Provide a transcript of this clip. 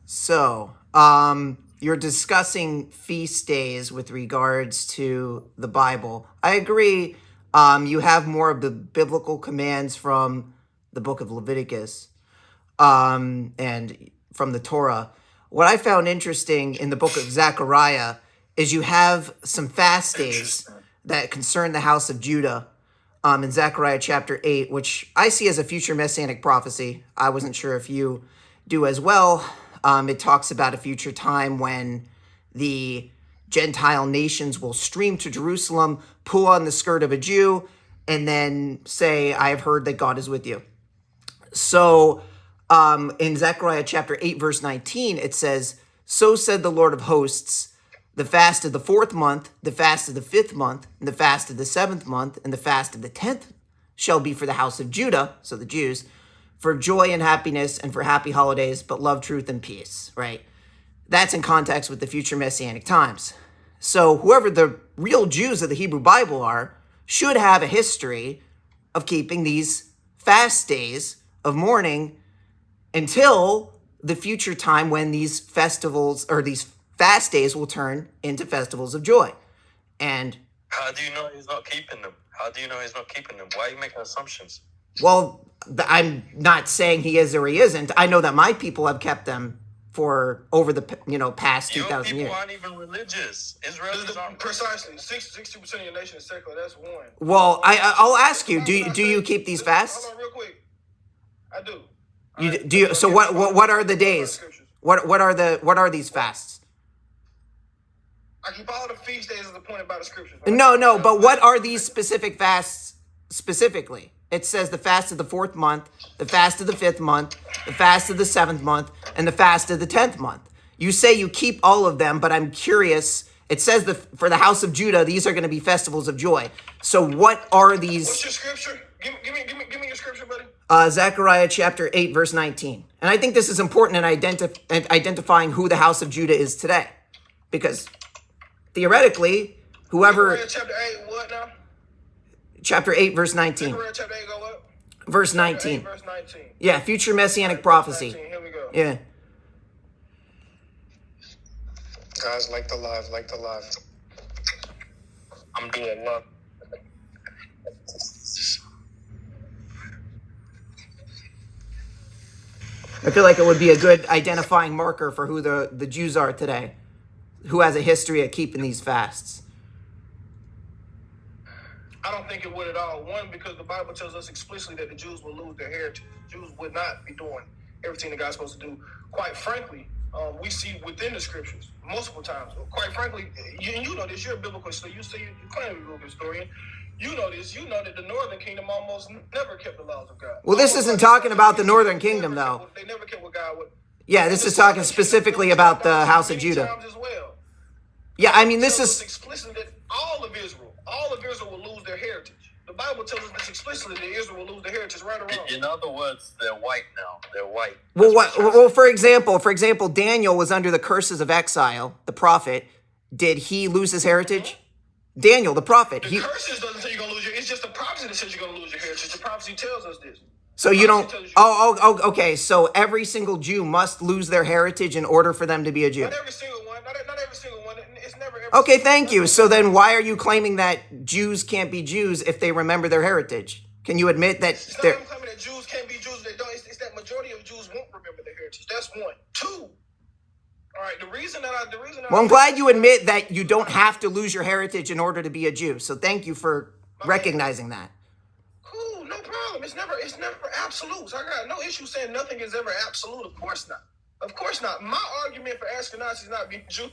So, you're discussing feast days with regards to the Bible. I agree. You have more of the biblical commands from the book of Leviticus, and from the Torah. What I found interesting in the book of Zechariah is you have some fast days that concern the house of Judah, in Zechariah chapter 8, which I see as a future messianic prophecy. I wasn't sure if you do as well. It talks about a future time when the Gentile nations will stream to Jerusalem, pull on the skirt of a Jew, and then say, I have heard that God is with you. So in Zechariah chapter 8, verse 19, it says, so said the Lord of hosts, the fast of the 4th month, the fast of the 5th month, and the fast of the 7th month, and the fast of the 10th shall be for the house of Judah, so the Jews, for joy and happiness and for happy holidays, but love, truth, and peace, right? That's in context with the future messianic times. So whoever the real Jews of the Hebrew Bible are should have a history of keeping these fast days of mourning until the future time when these festivals or these fast days will turn into festivals of joy. And how do you know he's not keeping them? How do you know he's not keeping them? Why are you making assumptions? Well, I'm not saying he is or he isn't. I know that my people have kept them for over the past 2,000 years. Your people aren't even religious. Israelis aren't precisely 60% of your nation is secular. That's one. Well, I'll ask you. Do you keep these fasts? Hold on, real quick. I do. Do you? So what are the days? What are these fasts? I keep all the feast days as appointed by the scriptures. Right? No. But what are these specific fasts specifically? It says the fast of the 4th month, the fast of the 5th month, the fast of the 7th month, and the fast of the 10th month. You say you keep all of them, but I'm curious. It says for the house of Judah, these are going to be festivals of joy. So what are these? What's your scripture? Give me your scripture, buddy. Zechariah chapter 8, verse 19. And I think this is important in identifying who the house of Judah is today. Because theoretically, whoever... Zechariah chapter 8, what now? Chapter 8, verse 19. Zechariah chapter 8, go up. Verse 19. 8, verse 19. Yeah, future messianic prophecy. 19, here we go. Yeah. Guys, like the live. I'm doing love. I feel like it would be a good identifying marker for who the Jews are today, who has a history of keeping these fasts. I don't think it would at all. One, because the Bible tells us explicitly that the Jews will lose their heritage. Jews would not be doing everything that God's supposed to do. Quite frankly, we see within the scriptures multiple times. Quite frankly, you know this. You're a biblical historian. You claim to be a biblical historian. You know this. You know that the northern kingdom almost never kept the laws of God. Well, this isn't talking about the northern kingdom, though. They never kept what God would. Yeah, this is talking specifically about the house of Judah. Yeah, I mean, this is explicit that all of Israel will lose their heritage. The Bible tells us this explicitly that Israel will lose their heritage, right or wrong. In other words, they're white now. They're white. Well, for example, Daniel was under the curses of exile. The prophet, did he lose his heritage? Daniel, the prophet. The curses doesn't say you're gonna lose your. It's just the prophecy that says you're gonna lose your heritage. The prophecy tells us this. So you don't. Okay. So every single Jew must lose their heritage in order for them to be a Jew. Not every single one. Not every single one. It's never. Okay, thank you. So then, why are you claiming that Jews can't be Jews if they remember their heritage? Can you admit that? It's not claiming that Jews can't be Jews. They don't. It's that majority of Jews won't remember their heritage. That's one. Two. All right. The reason well, I'm glad you admit that you don't have to lose your heritage in order to be a Jew. So thank you for recognizing that. Cool, no problem. It's never absolute. So I got no issue saying nothing is ever absolute. Of course not. My argument for Ashkenazi not being Jews